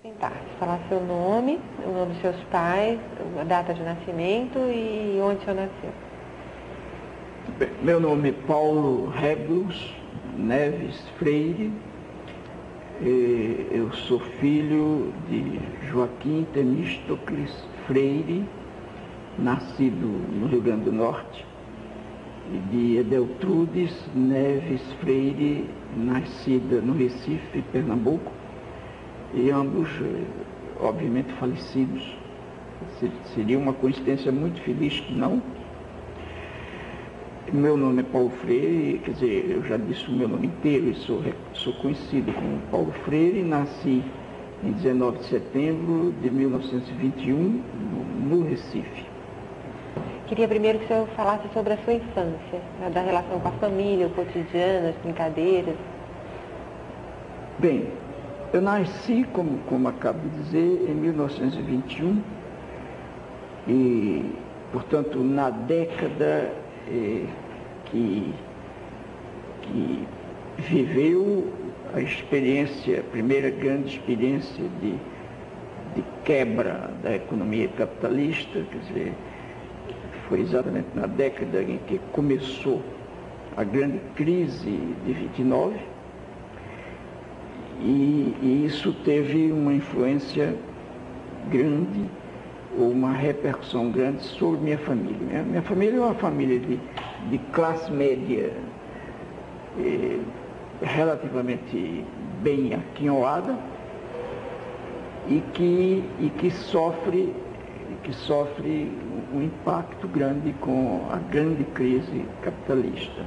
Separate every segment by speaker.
Speaker 1: apresentar, falar seu nome, o nome dos seus pais, a data de nascimento e onde o senhor nasceu.
Speaker 2: Bem, meu nome é Paulo Regulus Neves Freire. Eu sou filho de Joaquim Temístocles Freire, nascido no Rio Grande do Norte, e de Edeltrudes Neves Freire, nascida no Recife, Pernambuco, e ambos, obviamente, falecidos. Seria uma coincidência muito feliz que não. Meu nome é Paulo Freire, quer dizer, eu já disse o meu nome inteiro e sou conhecido como Paulo Freire. Nasci em 19 de setembro de 1921, no Recife.
Speaker 1: Queria primeiro que o senhor falasse sobre a sua infância, da relação com a família, o cotidiano, as brincadeiras.
Speaker 2: Bem, eu nasci, como acabo de dizer, em 1921 e, portanto, na década que viveu a primeira grande experiência de quebra da economia capitalista, quer dizer, foi exatamente na década em que começou a grande crise de 29, e isso teve uma influência grande, ou uma repercussão grande sobre minha família. Minha família é uma família de classe média relativamente bem aquinhoada e que sofre um impacto grande com a grande crise capitalista.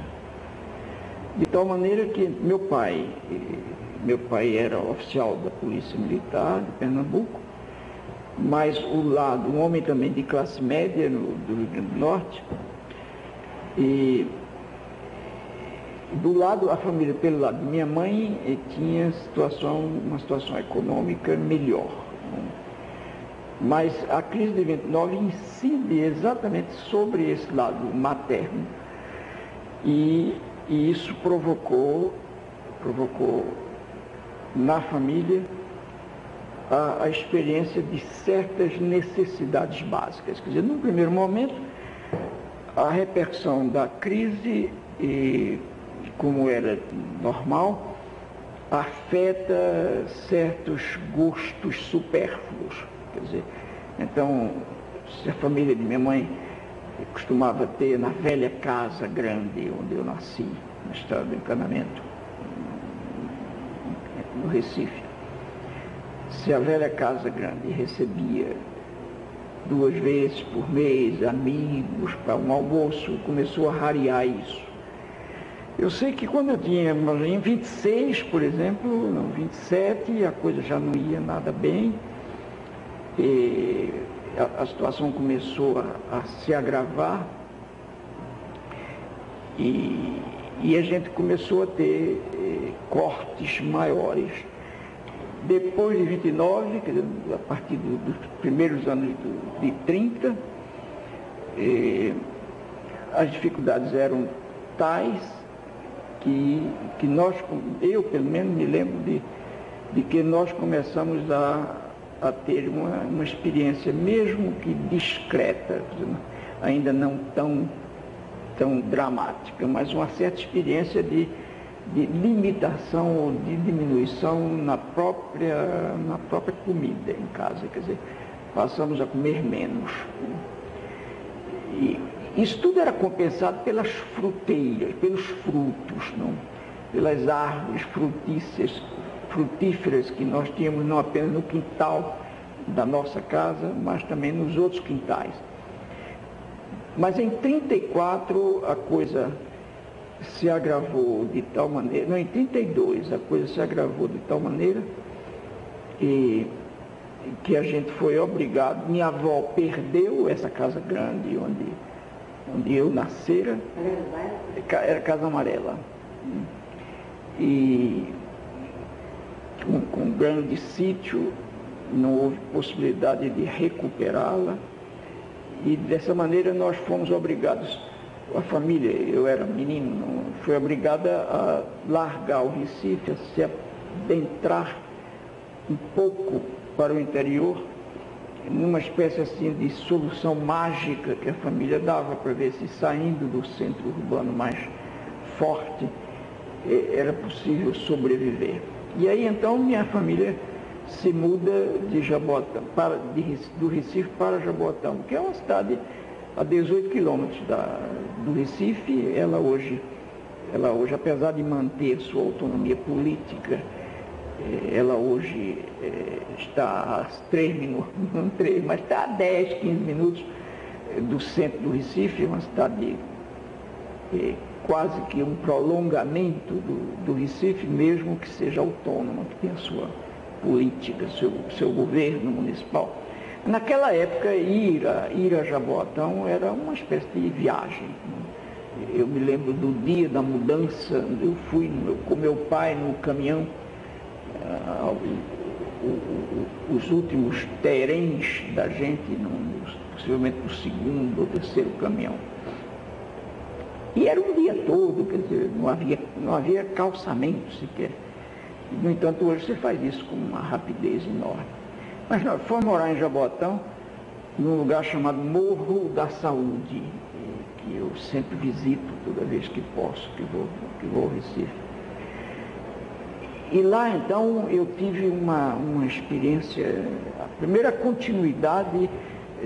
Speaker 2: De tal maneira que meu pai era oficial da Polícia Militar de Pernambuco, mas um homem também de classe média do Rio Grande do Norte, e a família pelo lado de minha mãe tinha uma situação econômica melhor. Mas a crise de 29 incide exatamente sobre esse lado materno, e isso provocou na família a experiência de certas necessidades básicas. Quer dizer, num primeiro momento, a repercussão da crise, como era normal, afeta certos gostos supérfluos. Quer dizer, então, se a família de minha mãe costumava ter na velha casa grande onde eu nasci, no estado do Encanamento, no Recife, se a velha casa grande recebia 2 vezes por mês amigos para um almoço, começou a rarear isso. Eu sei que quando eu tinha em 26, por exemplo, não, 27, a coisa já não ia nada bem, e a situação começou a se agravar, e a gente começou a ter cortes maiores. Depois de 29, quer dizer, a partir dos primeiros anos de 30, as dificuldades eram tais que eu pelo menos me lembro de que nós começamos a ter uma experiência, mesmo que discreta, ainda não tão dramática, mas uma certa experiência de limitação ou de diminuição na própria comida em casa. Quer dizer, passamos a comer menos. E isso tudo era compensado pelas fruteiras, pelos frutos, não? Pelas árvores frutíferas que nós tínhamos não apenas no quintal da nossa casa, mas também nos outros quintais. Mas em 34 a coisa se agravou de tal maneira, não, em 32 a coisa se agravou de tal maneira que a gente foi obrigado, minha avó perdeu essa casa grande onde eu nascera, era Casa Amarela, e com um grande sítio, não houve possibilidade de recuperá-la, e dessa maneira nós fomos obrigados, a família, eu era menino, foi obrigada a largar o Recife, a se adentrar um pouco para o interior, numa espécie assim de solução mágica que a família dava para ver se saindo do centro urbano mais forte era possível sobreviver. E aí então minha família se muda de Jaboatão, do Recife para Jaboatão, que é uma cidade a 18 quilômetros do Recife. Ela hoje, apesar de manter sua autonomia política, ela hoje está a 3 minutos, não 3, mas está a 10, 15 minutos do centro do Recife, uma cidade quase que um prolongamento do Recife, mesmo que seja autônoma, que tenha sua política, seu governo municipal. Naquela época, ir a Jaboatão era uma espécie de viagem. Eu me lembro do dia da mudança, eu fui com meu pai no caminhão, os últimos terens da gente, possivelmente no segundo ou terceiro caminhão. E era um dia todo, quer dizer, não havia calçamento sequer. No entanto, hoje você faz isso com uma rapidez enorme. Mas nós fomos morar em Jaboatão, num lugar chamado Morro da Saúde, que eu sempre visito toda vez que posso, que vou ao Recife. E lá, então, eu tive uma experiência, a primeira continuidade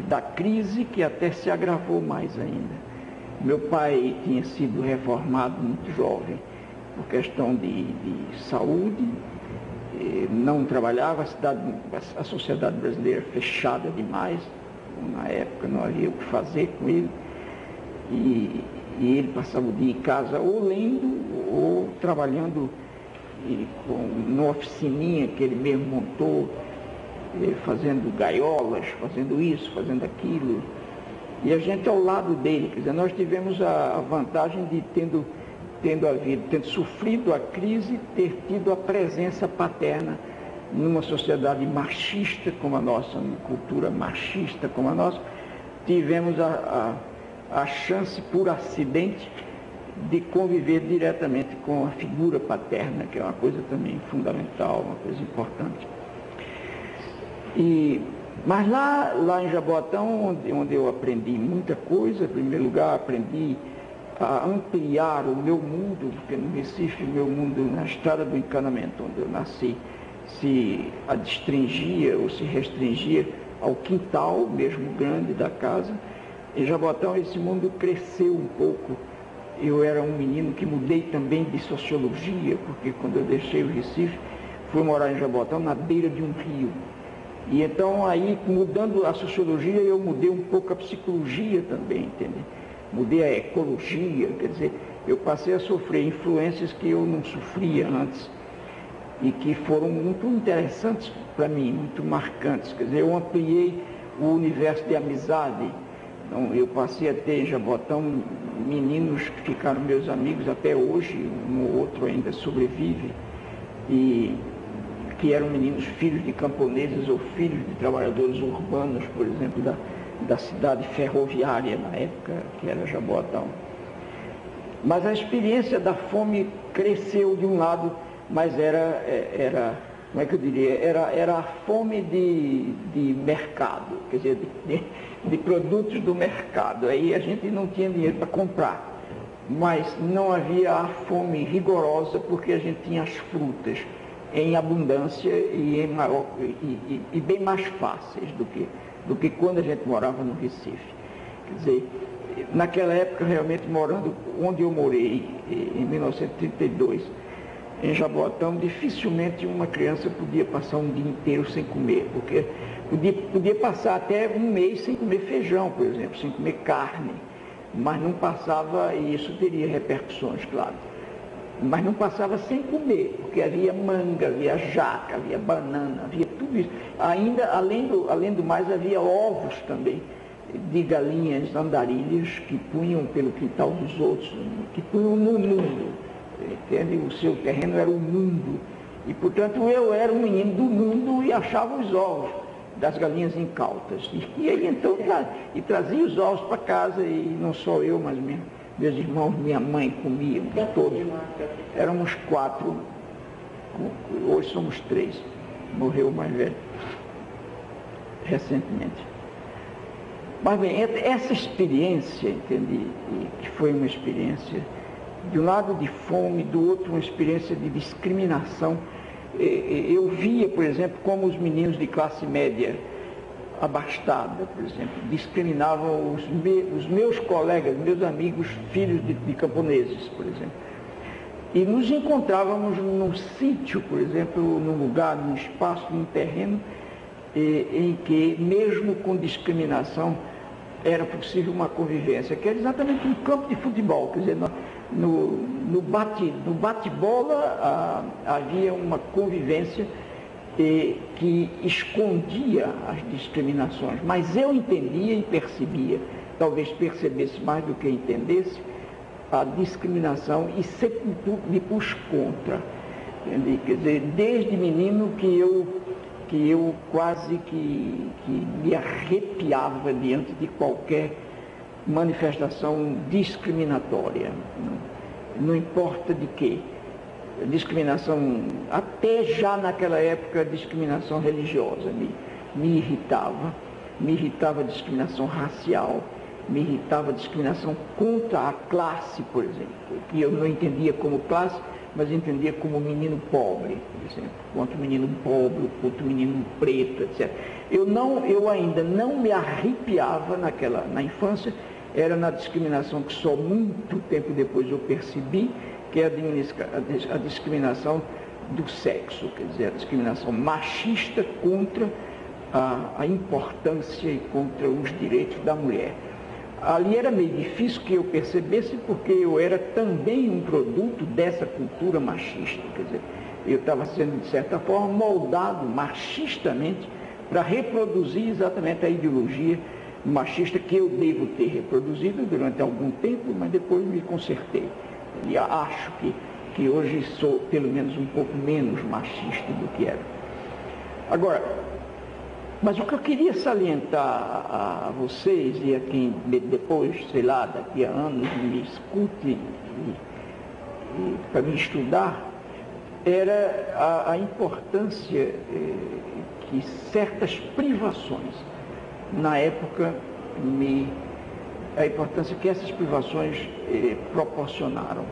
Speaker 2: da crise, que até se agravou mais ainda. Meu pai tinha sido reformado muito jovem, por questão de saúde, não trabalhava, a sociedade brasileira fechada demais, na época não havia o que fazer com ele, e ele passava o dia em casa ou lendo ou trabalhando numa oficininha que ele mesmo montou, fazendo gaiolas, fazendo isso, fazendo aquilo, e a gente ao lado dele. Quer dizer, nós tivemos a vantagem de, tendo sofrido a crise, ter tido a presença paterna numa sociedade machista como a nossa, numa cultura machista como a nossa. Tivemos a chance, por acidente, de conviver diretamente com a figura paterna, que é uma coisa também fundamental, uma coisa importante. Mas lá em Jaboatão, onde eu aprendi muita coisa, em primeiro lugar aprendi a ampliar o meu mundo, porque no Recife, meu mundo, na estrada do encanamento, onde eu nasci, se adstringia ou se restringia ao quintal, mesmo grande, da casa. Em Jaboatão, esse mundo cresceu um pouco. Eu era um menino que mudei também de sociologia, porque quando eu deixei o Recife, fui morar em Jaboatão, na beira de um rio. E então, aí, mudando a sociologia, eu mudei um pouco a psicologia também, entende? Mudei a ecologia, quer dizer, eu passei a sofrer influências que eu não sofria antes e que foram muito interessantes para mim, muito marcantes. Quer dizer, eu ampliei o universo de amizade. Então, eu passei a ter em Jaboatão meninos que ficaram meus amigos até hoje, um ou outro ainda sobrevive, e que eram meninos filhos de camponeses ou filhos de trabalhadores urbanos, por exemplo, da cidade ferroviária na época, que era Jaboatão. Mas a experiência da fome cresceu de um lado, mas era como é que eu diria, era a fome de mercado, quer dizer, de produtos do mercado. Aí a gente não tinha dinheiro para comprar, mas não havia a fome rigorosa, porque a gente tinha as frutas em abundância e bem mais fáceis do que quando a gente morava no Recife. Quer dizer, naquela época, realmente, morando onde eu morei, em 1932, em Jaboatão, dificilmente uma criança podia passar um dia inteiro sem comer, porque podia passar até um mês sem comer feijão, por exemplo, sem comer carne, mas não passava, e isso teria repercussões, claro, mas não passava sem comer, porque havia manga, havia jaca, havia banana, havia tudo isso. Ainda, além do mais, havia ovos também, de galinhas andarilhas que punham pelo quintal dos outros, que punham no mundo, entende? O seu terreno era o mundo, e portanto eu era um menino do mundo e achava os ovos das galinhas incautas, e aí então trazia os ovos para casa, e não só eu, mas meus irmãos, minha mãe comiam, todos. Éramos 4, hoje somos 3, morreu o mais velho. recentemente. Mas bem, essa experiência, entende, que foi uma experiência, de um lado de fome, do outro uma experiência de discriminação. Eu via, por exemplo, como os meninos de classe média abastada, por exemplo, discriminavam os meus colegas, meus amigos, filhos de camponeses, por exemplo. E nos encontrávamos num sítio, por exemplo, num lugar, num espaço, num terreno, em que, mesmo com discriminação, era possível uma convivência, que era exatamente um campo de futebol, quer dizer, no bate-bola havia uma convivência que escondia as discriminações, mas eu entendia e percebia, talvez percebesse mais do que entendesse, a discriminação e sempre me pus contra. Entende? Quer dizer, desde menino que eu quase que me arrepiava diante de qualquer manifestação discriminatória, não importa de quê. Discriminação, até já naquela época, discriminação religiosa me irritava a discriminação racial, me irritava a discriminação contra a classe, por exemplo, que eu não entendia como classe, mas entendia como menino pobre, por exemplo, contra o menino pobre, contra o menino preto, etc. Eu ainda não me arrepiava na infância, era na discriminação que só muito tempo depois eu percebi, que é a discriminação do sexo, quer dizer, a discriminação machista contra a importância e contra os direitos da mulher. Ali era meio difícil que eu percebesse, porque eu era também um produto dessa cultura machista, quer dizer, eu estava sendo, de certa forma, moldado machistamente para reproduzir exatamente a ideologia machista que eu devo ter reproduzido durante algum tempo, mas depois me consertei. E acho que hoje sou pelo menos um pouco menos machista do que era. Agora, mas o que eu queria salientar a vocês e a quem depois, sei lá, daqui a anos me escute para me estudar, era a importância que certas privações, na época, a importância que essas privações proporcionaram.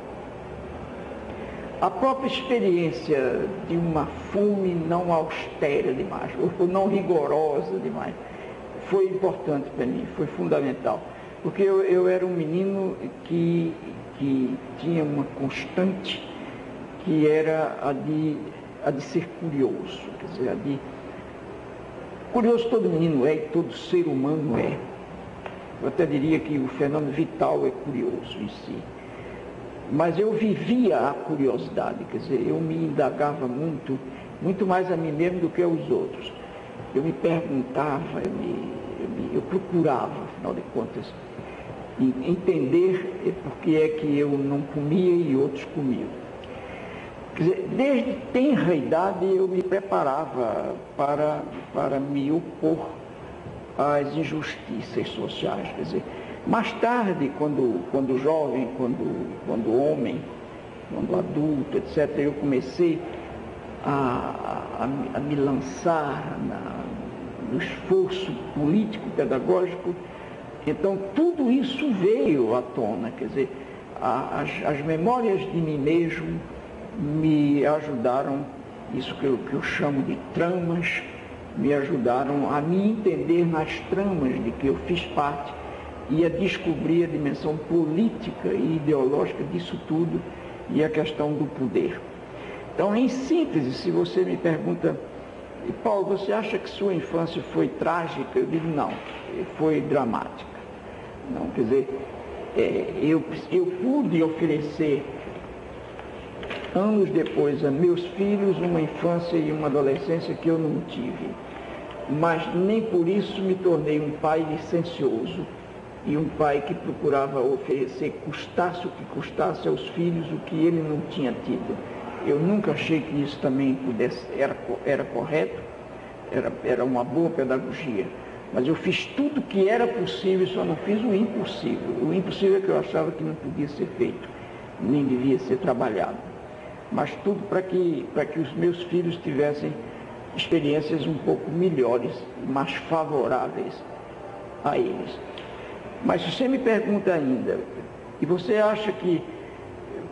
Speaker 2: A própria experiência de uma fome não austera demais, ou não rigorosa demais, foi importante para mim, foi fundamental. Porque eu era um menino que tinha uma constante que era a de ser curioso, quer dizer, curioso todo menino é e todo ser humano é. Eu até diria que o fenômeno vital é curioso em si. Mas eu vivia a curiosidade, quer dizer, eu me indagava muito mais a mim mesmo do que aos outros. Eu me perguntava, eu procurava, afinal de contas, entender por que é que eu não comia e outros comiam. Quer dizer, desde tenra idade eu me preparava para me opor às injustiças sociais, quer dizer, mais tarde, quando jovem, quando homem, quando adulto, etc., eu comecei a me lançar no esforço político-pedagógico, então tudo isso veio à tona, quer dizer, as memórias de mim mesmo me ajudaram, isso que eu chamo de tramas, me ajudaram a me entender nas tramas de que eu fiz parte e a descobrir a dimensão política e ideológica disso tudo e a questão do poder. Então, em síntese, se você me pergunta, Paulo, você acha que sua infância foi trágica? Eu digo, não, foi dramática. Não, quer dizer, eu pude oferecer, anos depois, a meus filhos uma infância e uma adolescência que eu não tive. Mas nem por isso me tornei um pai licencioso e um pai que procurava oferecer, custasse o que custasse aos filhos, o que ele não tinha tido. Eu nunca achei que isso também era correto, era uma boa pedagogia. Mas eu fiz tudo que era possível, só não fiz o impossível. O impossível é que eu achava que não podia ser feito, nem devia ser trabalhado. Mas tudo para que os meus filhos tivessem experiências um pouco melhores, mais favoráveis a eles. Mas se você me pergunta ainda, e você acha que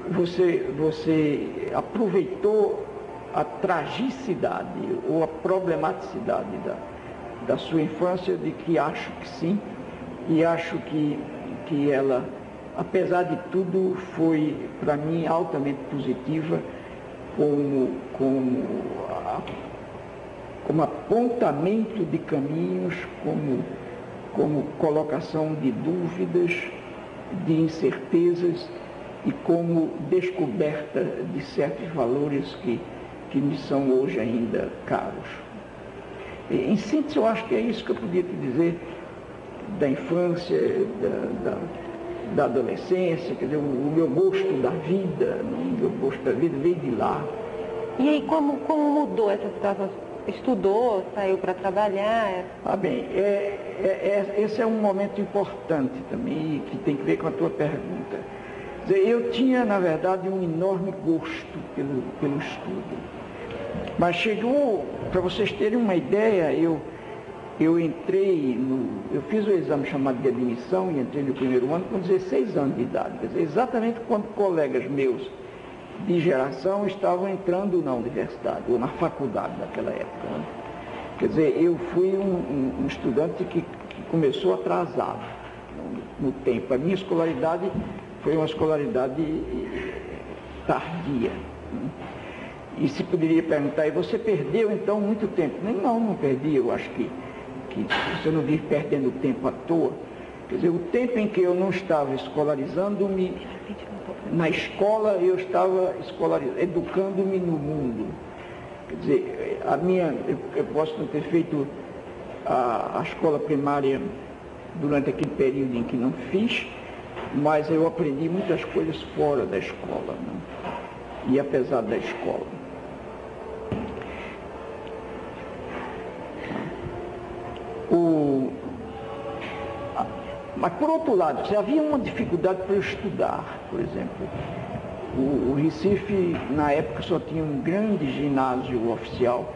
Speaker 2: você aproveitou a tragicidade ou a problematicidade da sua infância, de que acho que sim, e acho que ela, apesar de tudo, foi para mim altamente positiva como apontamento de caminhos, como colocação de dúvidas, de incertezas e como descoberta de certos valores que me são hoje ainda caros. Em síntese, eu acho que é isso que eu podia te dizer da infância, da adolescência, quer dizer, o meu gosto da vida, o meu gosto da vida veio de lá.
Speaker 1: E aí, como mudou essa situação? Estudou, saiu para trabalhar?
Speaker 2: Bem, esse é um momento importante também, que tem que ver com a tua pergunta. Quer dizer, eu tinha, na verdade, um enorme gosto pelo estudo. Mas chegou, para vocês terem uma ideia, eu fiz o exame chamado de admissão e entrei no primeiro ano com 16 anos de idade. Quer dizer, exatamente quando colegas meus de geração estavam entrando na universidade, ou na faculdade naquela época. Né? Quer dizer, eu fui um estudante que começou atrasado no tempo. A minha escolaridade foi uma escolaridade tardia. Né? E se poderia perguntar, e você perdeu então muito tempo? Não perdi, eu acho que você não vive perdendo tempo à toa. Quer dizer, o tempo em que eu não estava escolarizando-me na escola, eu estava educando-me no mundo. Quer dizer, eu posso não ter feito a escola primária durante aquele período em que não fiz, mas eu aprendi muitas coisas fora da escola, né? E apesar da escola. Mas, por outro lado, havia uma dificuldade para eu estudar, por exemplo. O Recife, na época, só tinha um grande ginásio oficial,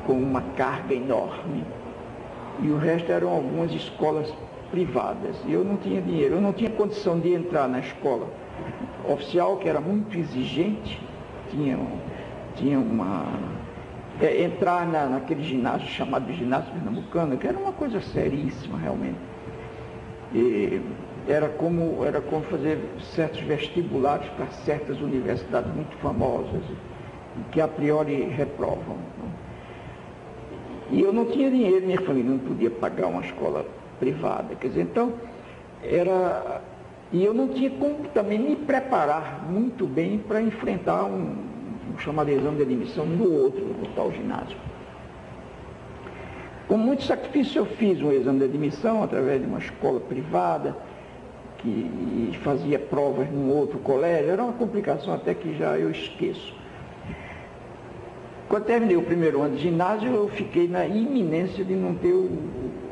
Speaker 2: com uma carga enorme. E o resto eram algumas escolas privadas. E eu não tinha dinheiro, eu não tinha condição de entrar na escola oficial, que era muito exigente, tinha uma... entrar naquele ginásio chamado de ginásio pernambucano, que era uma coisa seríssima realmente. Era como fazer certos vestibulares para certas universidades muito famosas, que a priori reprovam. E eu não tinha dinheiro, minha família não podia pagar uma escola privada. Quer dizer, então, e eu não tinha como também me preparar muito bem para enfrentar um chamado exame de admissão no tal ginásio. Com muito sacrifício eu fiz um exame de admissão através de uma escola privada que fazia provas num outro colégio. Era uma complicação até que já eu esqueço. Quando terminei o primeiro ano de ginásio, eu fiquei na iminência de não ter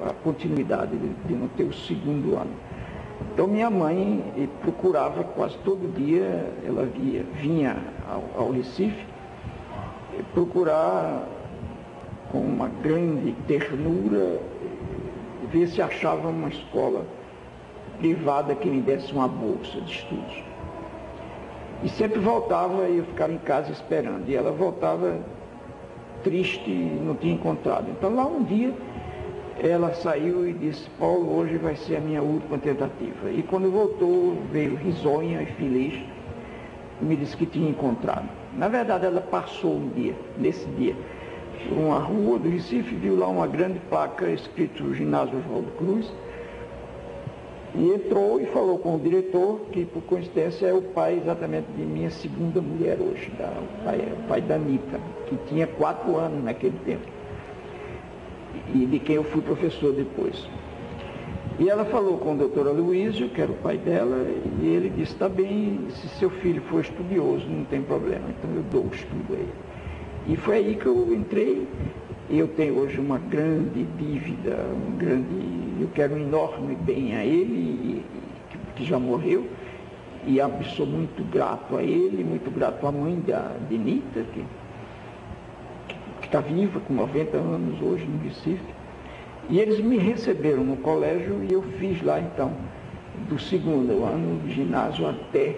Speaker 2: a continuidade, de não ter o segundo ano. Então minha mãe procurava quase todo dia, ela vinha ao Recife, procurar com uma grande ternura, ver se achava uma escola privada que me desse uma bolsa de estudos. E sempre voltava e eu ficava em casa esperando. E ela voltava triste e não tinha encontrado. Então lá um dia ela saiu e disse: Paulo, hoje vai ser a minha última tentativa. E quando voltou, veio risonha e feliz, e me disse que tinha encontrado. Na verdade, ela passou nesse dia, por uma rua do Recife, viu lá uma grande placa escrito Ginásio Oswaldo Cruz, e entrou e falou com o diretor, que por coincidência é o pai exatamente de minha segunda mulher hoje, o pai da Anitta, que tinha 4 anos naquele tempo, e de quem eu fui professor depois. E ela falou com o doutor Aloysio, que era o pai dela, e ele disse: está bem, se seu filho for estudioso, não tem problema, então eu dou o estudo a ele. E foi aí que eu entrei. Eu tenho hoje uma grande dívida, eu quero um enorme bem a ele, que já morreu, E sou muito grato a ele, muito grato à mãe de Nita, que está viva, com 90 anos hoje no Recife. E eles me receberam no colégio e eu fiz lá, então, do segundo ano de ginásio até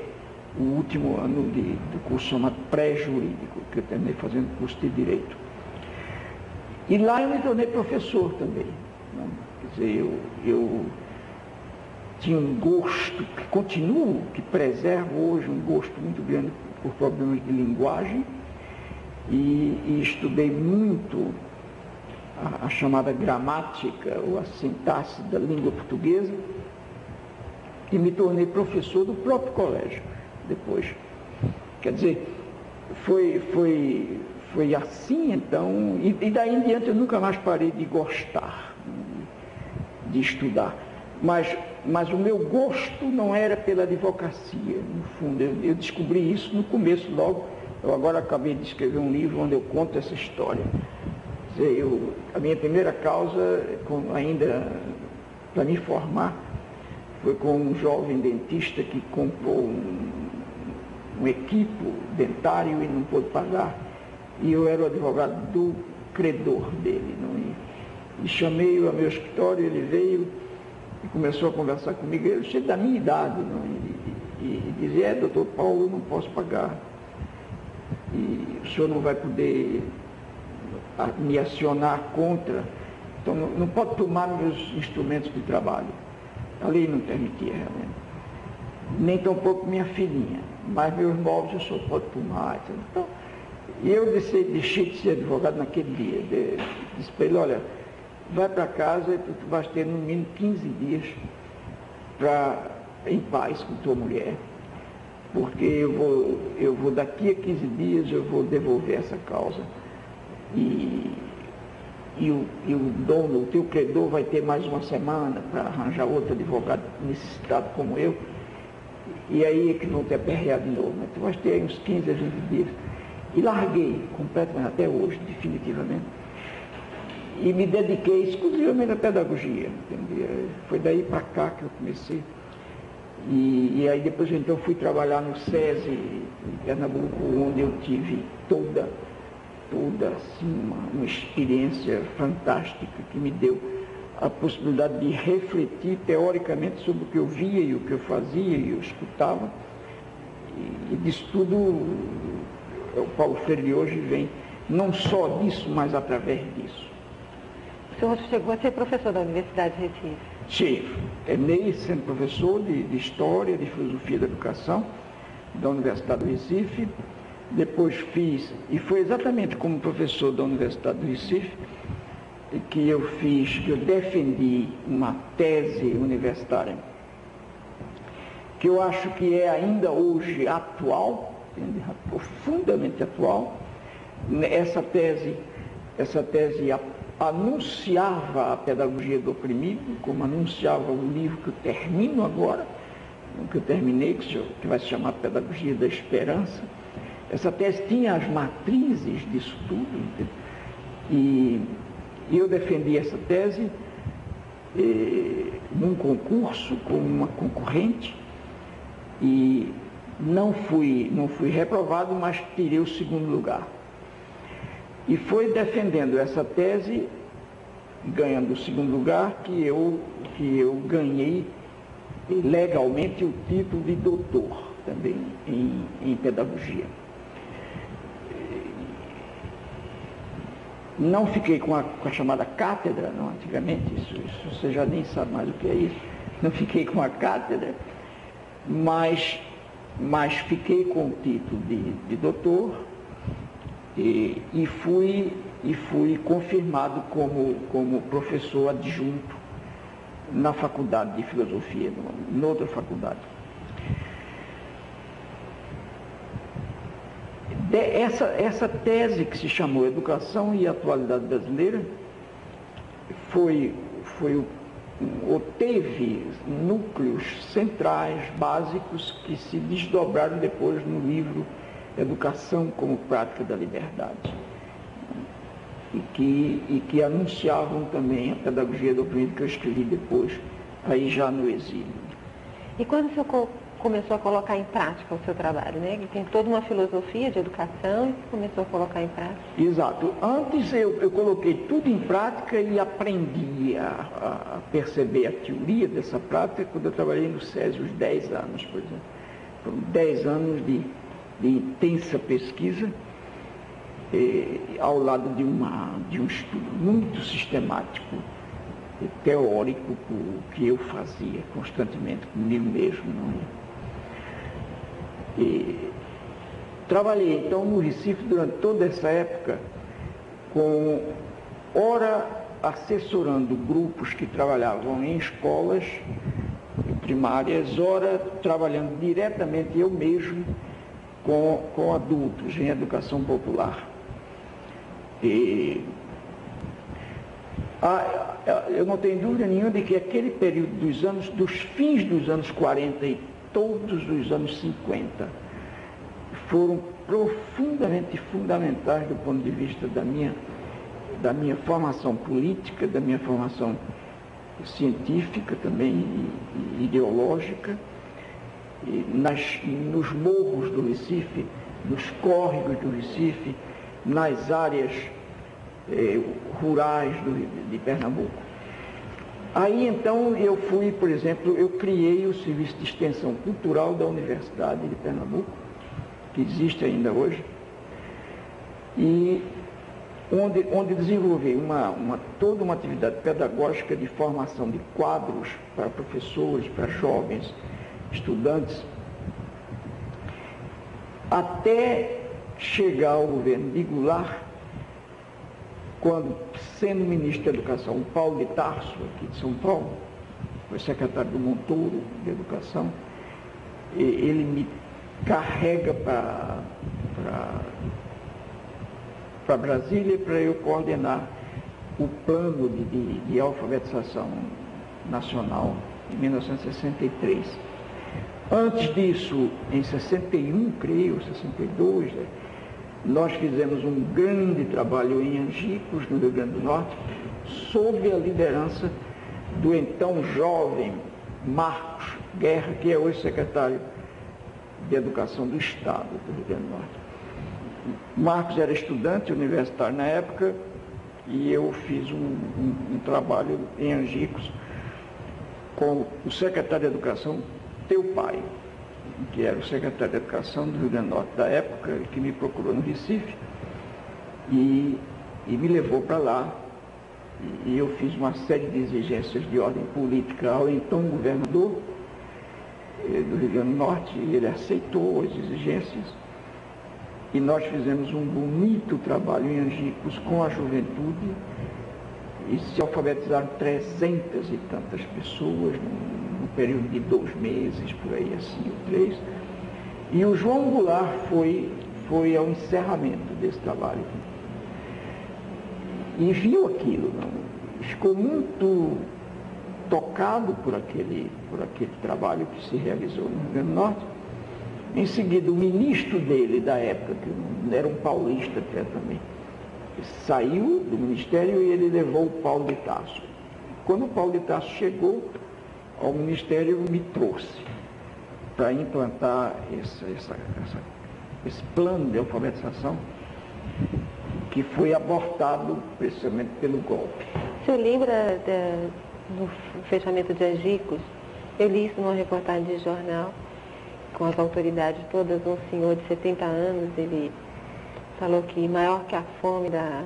Speaker 2: o último ano do curso chamado pré-jurídico, que eu terminei fazendo curso de Direito. E lá eu me tornei professor também, né? Quer dizer, eu tinha um gosto, que continuo, que preservo hoje, um gosto muito grande por problemas de linguagem, e estudei muito a chamada gramática ou a sintaxe da língua portuguesa, e me tornei professor do próprio colégio depois. Quer dizer, foi assim então, e daí em diante eu nunca mais parei de gostar de estudar. Mas o meu gosto não era pela advocacia, no fundo. Eu descobri isso no começo logo. Eu agora acabei de escrever um livro onde eu conto essa história. Quer dizer, a minha primeira causa, ainda para me formar, foi com um jovem dentista que comprou um equipo dentário e não pôde pagar. E eu era o advogado do credor dele. E chamei-o ao meu escritório, ele veio e começou a conversar comigo. Ele cheio da minha idade, e dizia: doutor Paulo, eu não posso pagar. E o senhor não vai poder me acionar contra, então não pode tomar meus instrumentos de trabalho. A lei não permitia realmente. Nem tampouco minha filhinha, mas meus móveis o senhor pode tomar. Então, eu deixei de ser advogado naquele dia. Disse para ele: olha, vai para casa e tu vais ter no mínimo 15 dias em paz com tua mulher, porque eu vou daqui a 15 dias eu vou devolver essa causa. E o dono, o teu credor, vai ter mais uma semana para arranjar outro advogado necessitado como eu, e aí é que vão te aperrear de novo. Mas tu vais ter aí uns 15 a 20 dias. E larguei completamente, até hoje, definitivamente. E me dediquei exclusivamente à pedagogia, entendeu? Foi daí para cá que eu comecei. E aí depois então fui trabalhar no SESI, em Pernambuco, onde eu tive toda assim, uma experiência fantástica que me deu a possibilidade de refletir teoricamente sobre o que eu via e o que eu fazia e eu escutava. E disso tudo, o Paulo Freire de hoje vem não só disso, mas através disso.
Speaker 1: O senhor chegou a ser professor da Universidade de Recife?
Speaker 2: Sim, terminei sendo professor de História, de Filosofia da Educação da Universidade do Recife. Depois fiz, e foi exatamente como professor da Universidade do Recife, que eu defendi uma tese universitária, que eu acho que é ainda hoje atual, profundamente atual. Essa tese anunciava a pedagogia do oprimido, como anunciava o livro que eu termino agora, que eu terminei, que vai se chamar Pedagogia da Esperança. Essa tese tinha as matrizes disso tudo, e eu defendi essa tese num concurso com uma concorrente, e não fui reprovado, mas tirei o segundo lugar. E foi defendendo essa tese, ganhando o segundo lugar, que eu ganhei legalmente o título de doutor também em pedagogia. Não fiquei com a chamada cátedra, não, antigamente, isso você já nem sabe mais o que é isso. Não fiquei com a cátedra, mas fiquei com o título de doutor e fui confirmado como professor adjunto na faculdade de filosofia, noutra faculdade. Essa tese que se chamou Educação e Atualidade Brasileira teve núcleos centrais, básicos, que se desdobraram depois no livro Educação como Prática da Liberdade, e que anunciavam também a pedagogia do oprimido, que eu escrevi depois, aí já no exílio.
Speaker 1: E quando o senhor começou a colocar em prática o seu trabalho, né? Que tem toda uma filosofia de educação e que começou a colocar em prática.
Speaker 2: Exato. Antes eu coloquei tudo em prática e aprendi a perceber a teoria dessa prática quando eu trabalhei no SESI, uns 10 anos, por exemplo. Foram 10 anos de intensa pesquisa, ao lado de um estudo muito sistemático e teórico que eu fazia constantemente comigo mesmo. Trabalhei então no Recife durante toda essa época, ora assessorando grupos que trabalhavam em escolas primárias, ora trabalhando diretamente eu mesmo com adultos em educação popular. Eu não tenho dúvida nenhuma de que aquele período dos fins dos anos 40 e todos os anos 50 foram profundamente fundamentais do ponto de vista da minha formação política, da minha formação científica também e ideológica, nos morros do Recife, nos córregos do Recife, nas áreas rurais de Pernambuco. Aí então eu fui, por exemplo, eu criei o Serviço de Extensão Cultural da Universidade de Pernambuco, que existe ainda hoje, e onde desenvolvi toda uma atividade pedagógica de formação de quadros para professores, para jovens, estudantes, até chegar ao governo de Goulart, quando, sendo ministro da Educação, o Paulo de Tarso, aqui de São Paulo, foi secretário do Montoro de Educação, ele me carrega para Brasília para eu coordenar o plano de alfabetização nacional em 1963. Antes disso, em 61, creio, 62, nós fizemos um grande trabalho em Angicos, no Rio Grande do Norte, sob a liderança do então jovem Marcos Guerra, que é hoje secretário de Educação do Estado do Rio Grande do Norte. Marcos era estudante universitário na época e eu fiz um trabalho em Angicos com o secretário de Educação, teu pai, que era o secretário de Educação do Rio Grande do Norte da época, que me procurou no Recife e me levou para lá. E eu fiz uma série de exigências de ordem política ao então governador do Rio Grande do Norte, e ele aceitou as exigências. E nós fizemos um bonito trabalho em Angicos com a juventude e se alfabetizaram 300 e tantas pessoas num período de 2 meses, por aí assim, ou 3. E o João Goulart foi ao encerramento desse trabalho. E viu aquilo, ficou muito tocado por aquele trabalho que se realizou no Rio Grande do Norte. Em seguida, o ministro dele da época, que era um paulista até também, saiu do ministério e ele levou o Paulo de Tarso. Quando o Paulo de Tarso chegou ao ministério, me trouxe para implantar esse plano de alfabetização que foi abortado precisamente pelo golpe.
Speaker 1: O senhor lembra do fechamento de Angicos? Eu li isso numa reportagem de jornal, com as autoridades todas, um senhor de 70 anos, ele falou que maior que a fome da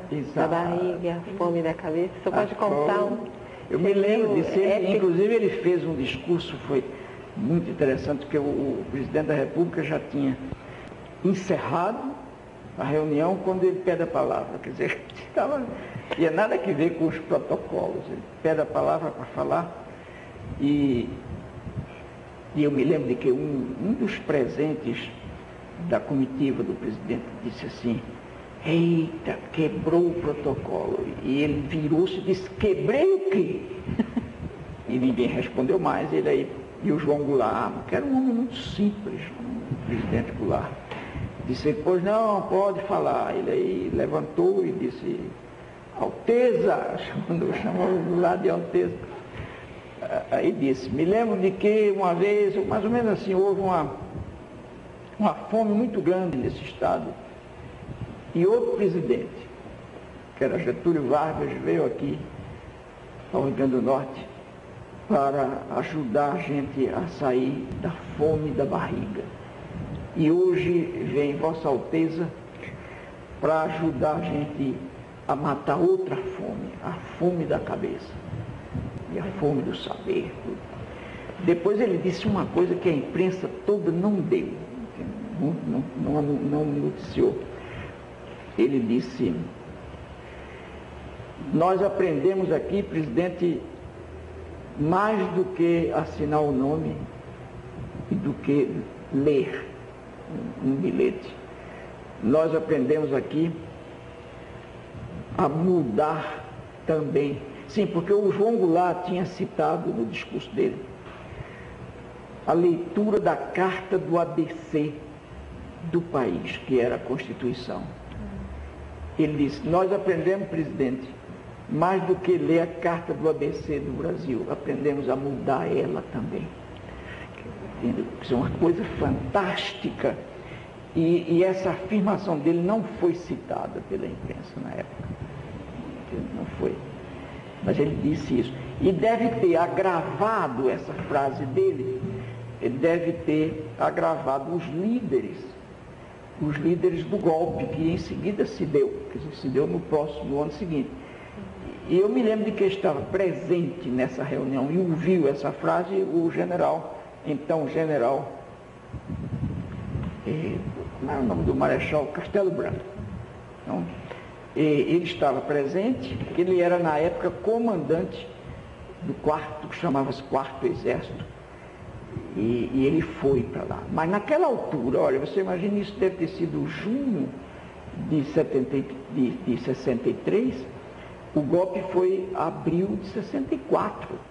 Speaker 1: barriga, a fome da cabeça. O senhor pode contar
Speaker 2: Eu me lembro disso, inclusive ele fez um discurso, foi muito interessante, porque o presidente da República já tinha encerrado a reunião quando ele pede a palavra, quer dizer, tinha nada a ver com os protocolos, ele pede a palavra para falar e eu me lembro de que um dos presentes da comitiva do presidente disse assim: eita, quebrou o protocolo. E ele virou-se e disse: quebrei o quê? E ninguém respondeu mais. E o João Goulart, que era um homem muito simples, o presidente Goulart, disse: pois não, pode falar. Ele aí levantou e disse: Alteza, chamou o Goulart de Alteza. Aí disse, me lembro de que uma vez, mais ou menos assim, houve uma fome muito grande nesse estado, e outro presidente, que era Getúlio Vargas, veio aqui ao Rio Grande do Norte para ajudar a gente a sair da fome da barriga. E hoje vem Vossa Alteza para ajudar a gente a matar outra fome, a fome da cabeça e a fome do saber. Depois ele disse uma coisa que a imprensa toda não deu, não noticiou. Ele disse, nós aprendemos aqui, presidente, mais do que assinar o nome e do que ler um bilhete. Nós aprendemos aqui a mudar também. Sim, porque o João Goulart tinha citado no discurso dele a leitura da carta do ABC do país, que era a Constituição. Ele disse, nós aprendemos, presidente, mais do que ler a carta do ABC do Brasil, aprendemos a mudar ela também. Isso é uma coisa fantástica. E essa afirmação dele não foi citada pela imprensa na época. Não foi. Mas ele disse isso. E deve ter agravado essa frase dele, ele deve ter agravado os líderes do golpe, que em seguida se deu, quer dizer, se deu no ano seguinte. E eu me lembro de que estava presente nessa reunião e ouviu essa frase o general, então general, como é o nome do Marechal? Castelo Branco. Então, ele estava presente, ele era na época comandante do quarto, que chamava-se Quarto Exército, e ele foi para lá. Mas naquela altura, olha, você imagina, isso deve ter sido junho de 63, o golpe foi abril de 64.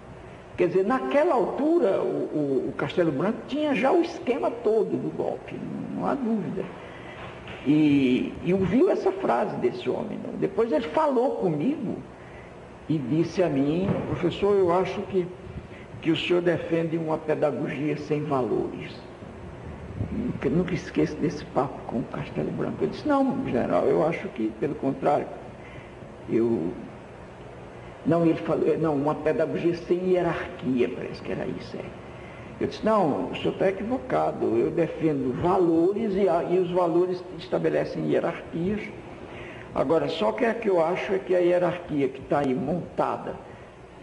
Speaker 2: Quer dizer, naquela altura, o Castelo Branco tinha já o esquema todo do golpe, não há dúvida. E ouviu essa frase desse homem. Depois ele falou comigo e disse a mim, professor, eu acho que o senhor defende uma pedagogia sem valores. Eu nunca esqueço desse papo com o Castelo Branco. Eu disse, não, general, eu acho que, pelo contrário, Não, ele falou, não, uma pedagogia sem hierarquia, parece que era isso. Eu disse, não, o senhor está equivocado, eu defendo valores e os valores estabelecem hierarquias. Agora, só que eu acho é que a hierarquia que está aí montada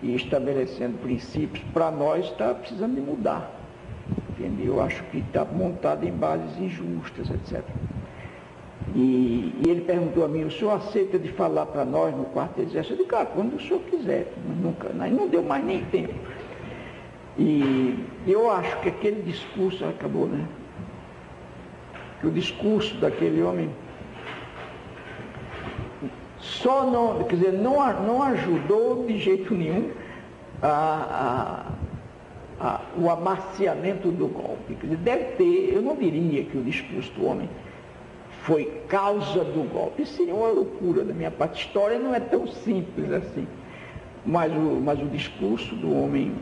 Speaker 2: e estabelecendo princípios, para nós está precisando de mudar. Entendeu? Eu acho que está montada em bases injustas, etc. E ele perguntou a mim, o senhor aceita de falar para nós no quarto exército? Eu disse, cara, quando o senhor quiser, nunca, não deu mais nem tempo. E eu acho que aquele discurso acabou, né? Que o discurso daquele homem só não, quer dizer, não ajudou de jeito nenhum o amaciamento do golpe. Quer dizer, deve ter, eu não diria que o discurso do homem foi causa do golpe. Isso seria uma loucura da minha parte. A história não é tão simples assim. Mas o discurso do homem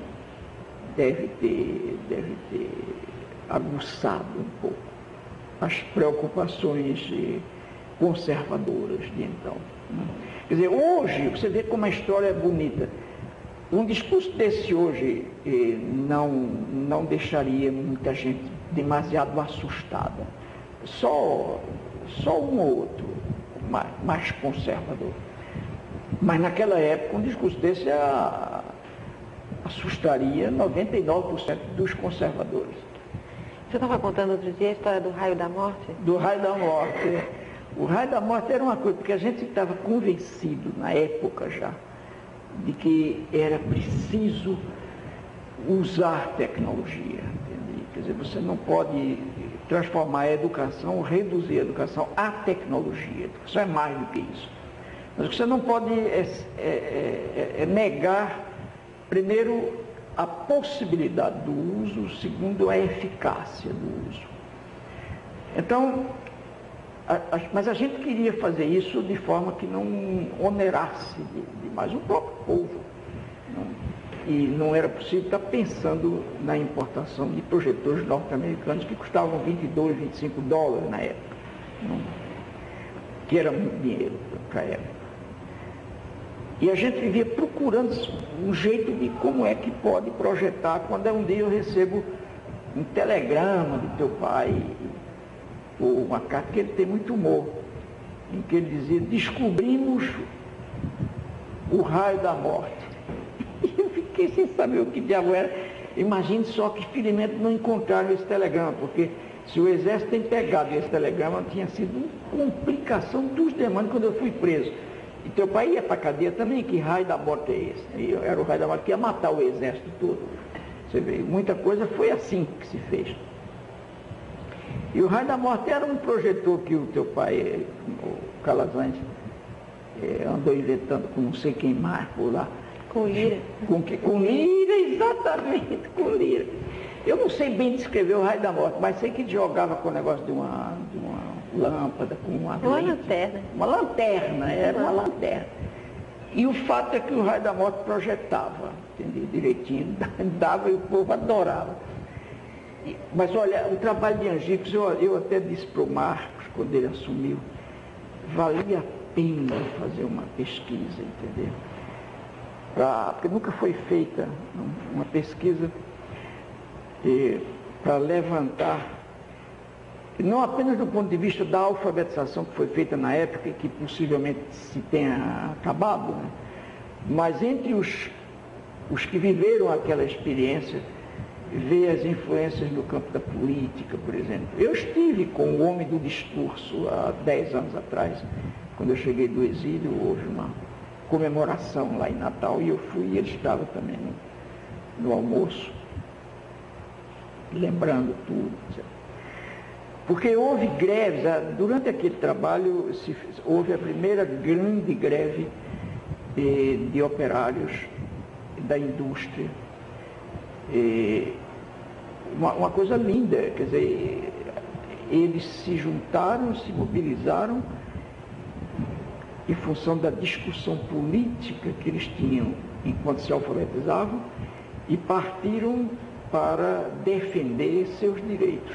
Speaker 2: deve ter aguçado um pouco as preocupações conservadoras de então. Quer dizer, hoje, você vê como a história é bonita. Um discurso desse hoje não deixaria muita gente demasiado assustada. Só um ou outro mais conservador. Mas naquela época um discurso desse assustaria 99% dos conservadores.
Speaker 1: Você estava contando outro dia a história do raio da morte?
Speaker 2: Do raio da morte. O raio da morte era uma coisa, porque a gente estava convencido na época já de que era preciso usar tecnologia. Entende? Quer dizer, você não pode transformar a educação, reduzir a educação à tecnologia. A educação é mais do que isso. Mas o que você não pode negar, primeiro, a possibilidade do uso, segundo, a eficácia do uso. Então, mas a gente queria fazer isso de forma que não onerasse demais o próprio povo. e não era possível estar pensando na importação de projetores norte-americanos que custavam 22, 25 dólares na época, que era muito dinheiro para a época. E a gente vivia procurando um jeito de como é que pode projetar. Quando um dia eu recebo um telegrama do teu pai, ou uma carta, que ele tem muito humor, em que ele dizia: descobrimos o raio da morte. E eu fiquei sem saber o que diabo era. Imagine só que felizmente não encontraram esse telegrama, porque se o exército tem pegado esse telegrama, tinha sido uma complicação dos demônios quando eu fui preso. E teu pai ia para a cadeia também, que raio da morte é esse? E era o raio da morte que ia matar o exército todo. Você vê, muita coisa foi assim que se fez. E o raio da morte era um projetor que o teu pai, o Calazans, andou inventando com não sei quem mais por lá.
Speaker 1: Com lira.
Speaker 2: Com lira, exatamente, com lira. Eu não sei bem descrever o raio da morte, mas sei que ele jogava com o negócio de uma lâmpada, com uma
Speaker 1: lanterna.
Speaker 2: Uma lanterna, era uma lanterna. E o fato é que o raio da morte projetava, entendeu? Direitinho, dava e o povo adorava. Mas olha, o trabalho de Angicos, eu até disse para o Marcos, quando ele assumiu, valia a pena fazer uma pesquisa, entendeu? Porque nunca foi feita uma pesquisa para levantar, não apenas do ponto de vista da alfabetização que foi feita na época e que possivelmente se tenha acabado, né? Mas entre os que viveram aquela experiência, ver as influências no campo da política, por exemplo. Eu estive com o homem do discurso há 10 anos atrás, quando eu cheguei do exílio, houve uma comemoração lá em Natal e eu fui e ele estava também no almoço, lembrando tudo. Porque houve greves, durante aquele trabalho houve a primeira grande greve de operários da indústria. Uma coisa linda, quer dizer, eles se juntaram, se mobilizaram em função da discussão política que eles tinham enquanto se alfabetizavam e partiram para defender seus direitos.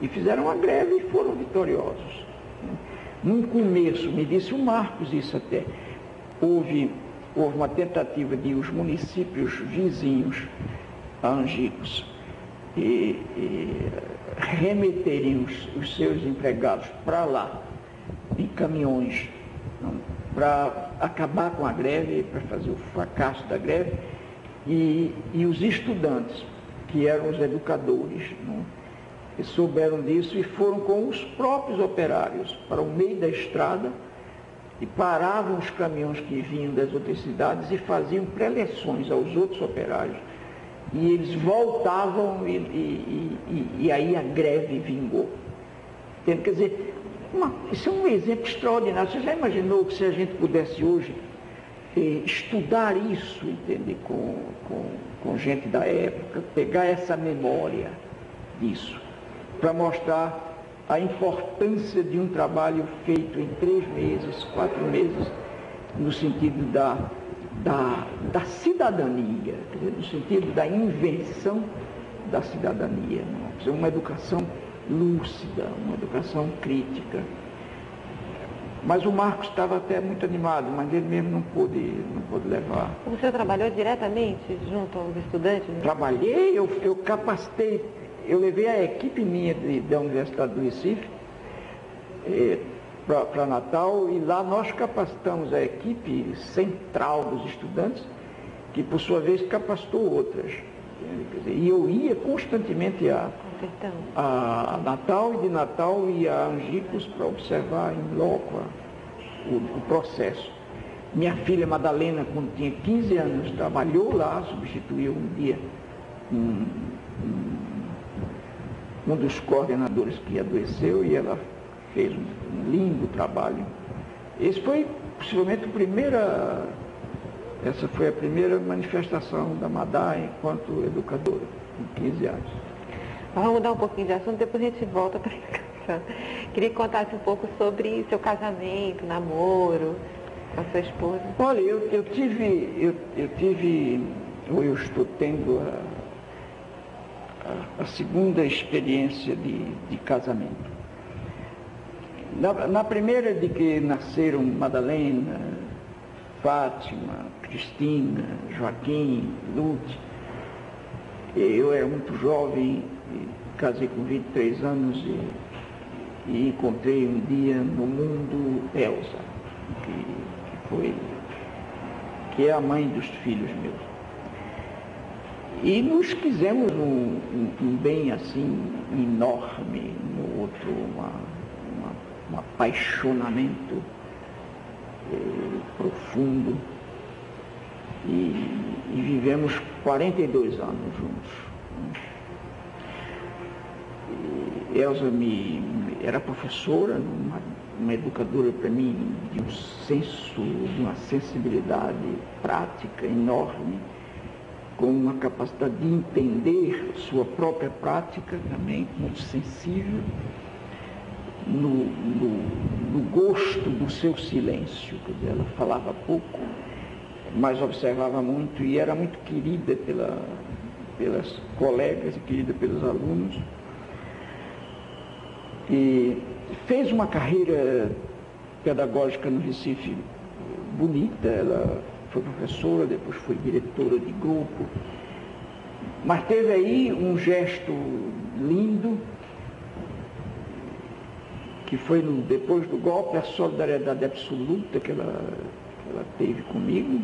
Speaker 2: E fizeram uma greve e foram vitoriosos. No começo, me disse o Marcos isso até, houve uma tentativa de os municípios vizinhos a Angicos remeterem os seus empregados para lá, em caminhões, para acabar com a greve, para fazer o fracasso da greve, e os estudantes, que eram os educadores, que souberam disso e foram com os próprios operários para o meio da estrada e paravam os caminhões que vinham das outras cidades e faziam preleções aos outros operários. E eles voltavam e aí a greve vingou. Quer dizer, isso é um exemplo extraordinário. Você já imaginou que se a gente pudesse hoje estudar isso, entende, com gente da época, pegar essa memória disso, para mostrar a importância de um trabalho feito em 3 meses, 4 meses, no sentido da cidadania, quer dizer, no sentido da invenção da cidadania, uma educação lúcida, uma educação crítica. Mas o Marcos estava até muito animado, mas ele mesmo não pôde levar.
Speaker 1: O senhor trabalhou diretamente junto aos estudantes? Né?
Speaker 2: Trabalhei, eu capacitei, eu levei a equipe minha da Universidade do Recife para Natal e lá nós capacitamos a equipe central dos estudantes, que por sua vez capacitou outras. Quer dizer, e eu ia constantemente a Natal e de Natal ia a Angicos para observar em loco o processo. Minha filha Madalena, quando tinha 15 anos, trabalhou lá, substituiu um dia um dos coordenadores que adoeceu e ela fez um lindo trabalho. Essa foi a primeira manifestação da Madá enquanto educadora, com 15 anos.
Speaker 1: Vamos mudar um pouquinho de assunto, depois a gente volta para a educação. Queria que contasse um pouco sobre seu casamento, namoro com a sua esposa.
Speaker 2: Olha, eu tive eu estou tendo a segunda experiência de casamento. Na primeira, de que nasceram Madalena, Fátima, Cristina, Joaquim, Lute, eu era muito jovem, casei com 23 anos e encontrei um dia no mundo Elsa, que é a mãe dos filhos meus. E nos quisemos um bem assim enorme, no outro um apaixonamento profundo. E vivemos 42 anos juntos. E Elsa era professora, uma educadora para mim de um senso, de uma sensibilidade prática enorme, com uma capacidade de entender sua própria prática também, muito sensível, no gosto do seu silêncio. Quer dizer, ela falava pouco, mas observava muito e era muito querida pelas colegas e querida pelos alunos. E fez uma carreira pedagógica no Recife bonita. Ela foi professora, depois foi diretora de grupo, mas teve aí um gesto lindo, que foi depois do golpe, a solidariedade absoluta que ela teve comigo.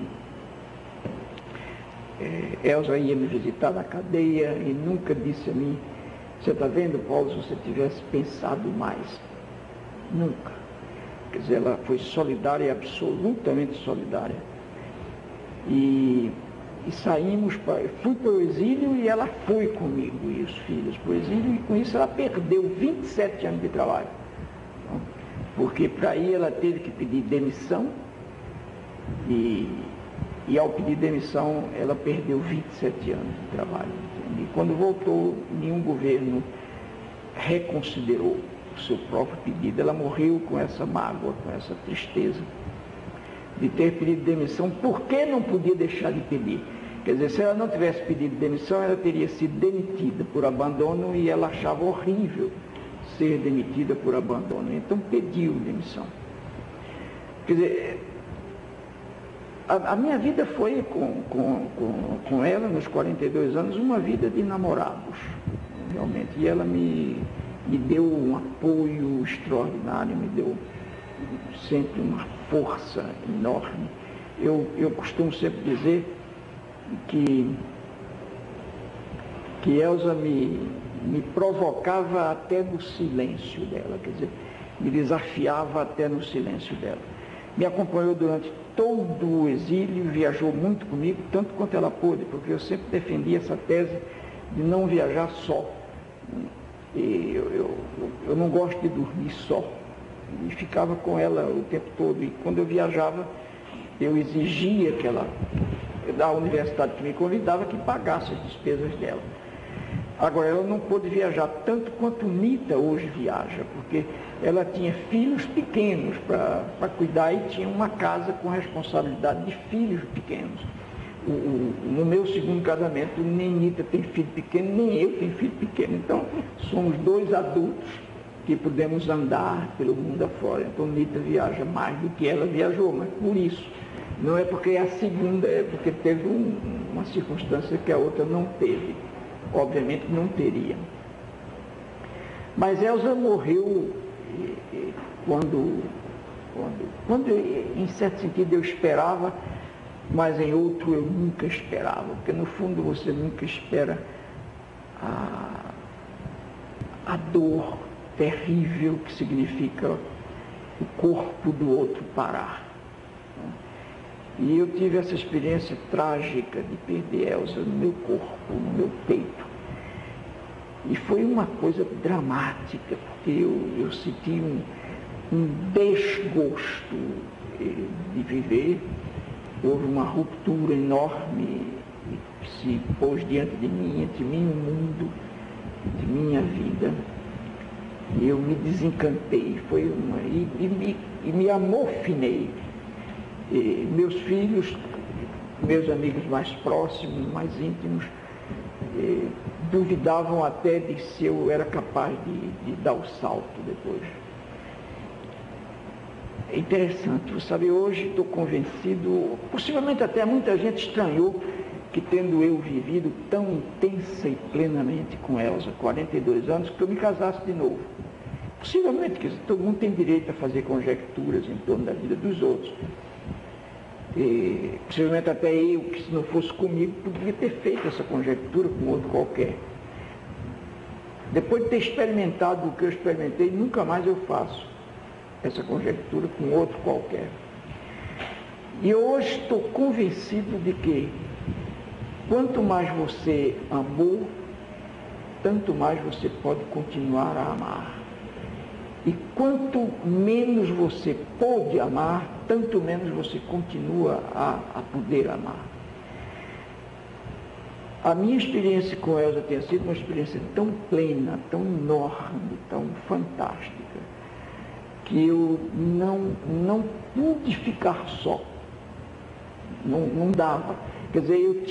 Speaker 2: Elsa ia me visitar na cadeia e nunca disse a mim: você está vendo, Paulo, se você tivesse pensado mais. Nunca. Quer dizer, ela foi solidária, absolutamente solidária. E saímos, fui para o exílio e ela foi comigo e os filhos para o exílio, e com isso ela perdeu 27 anos de trabalho. Porque para ir ela teve que pedir demissão e ao pedir demissão ela perdeu 27 anos de trabalho. Entende? E quando voltou, nenhum governo reconsiderou o seu próprio pedido. Ela morreu com essa mágoa, com essa tristeza de ter pedido demissão, porque não podia deixar de pedir. Quer dizer, se ela não tivesse pedido demissão, ela teria sido demitida por abandono, e ela achava horrível ser demitida por abandono. Então pediu demissão. Quer dizer, a minha vida foi com ela, nos 42 anos, uma vida de namorados, realmente. E ela me deu um apoio extraordinário, me deu sempre uma força enorme. Eu costumo sempre dizer que Elsa me provocava até no silêncio dela, quer dizer, me desafiava até no silêncio dela. Me acompanhou durante todo o exílio, viajou muito comigo, tanto quanto ela pôde, porque eu sempre defendi essa tese de não viajar só. E eu não gosto de dormir só. E ficava com ela o tempo todo. E quando eu viajava, eu exigia que ela, da universidade que me convidava, que pagasse as despesas dela. Agora, ela não pôde viajar tanto quanto Nita hoje viaja, porque ela tinha filhos pequenos para cuidar e tinha uma casa com responsabilidade de filhos pequenos. No meu segundo casamento, nem Nita tem filho pequeno, nem eu tenho filho pequeno. Então, somos dois adultos que podemos andar pelo mundo afora. Então, Nita viaja mais do que ela viajou, mas por isso. Não é porque é a segunda, é porque teve uma circunstância que a outra não teve. Obviamente não teria. Mas Elsa morreu quando em certo sentido eu esperava, mas em outro eu nunca esperava, porque no fundo você nunca espera a dor terrível que significa o corpo do outro parar. E eu tive essa experiência trágica de perder Elsa no meu corpo, no meu peito. E foi uma coisa dramática, porque eu senti um desgosto de viver. Houve uma ruptura enorme que se pôs diante de mim, entre mim e o mundo, de minha vida. E eu me desencantei, e me amofinei. E meus filhos meus amigos mais próximos, mais íntimos, duvidavam até de se eu era capaz de dar o salto depois. É interessante, você sabe, hoje estou convencido, possivelmente até muita gente estranhou que, tendo eu vivido tão intensa e plenamente com Elza, 42 anos, que eu me casasse de novo. Possivelmente, que todo mundo tem direito a fazer conjecturas em torno da vida dos outros. E, possivelmente até eu, que se não fosse comigo, poderia ter feito essa conjectura com outro qualquer. Depois de ter experimentado o que eu experimentei, nunca mais eu faço essa conjectura com outro qualquer. E hoje estou convencido de que quanto mais você amou, tanto mais você pode continuar a amar. E quanto menos você pode amar, tanto menos você continua a poder amar. A minha experiência com Elza tem sido uma experiência tão plena, tão enorme, tão fantástica, que eu não pude ficar só. Não dava. Quer dizer, eu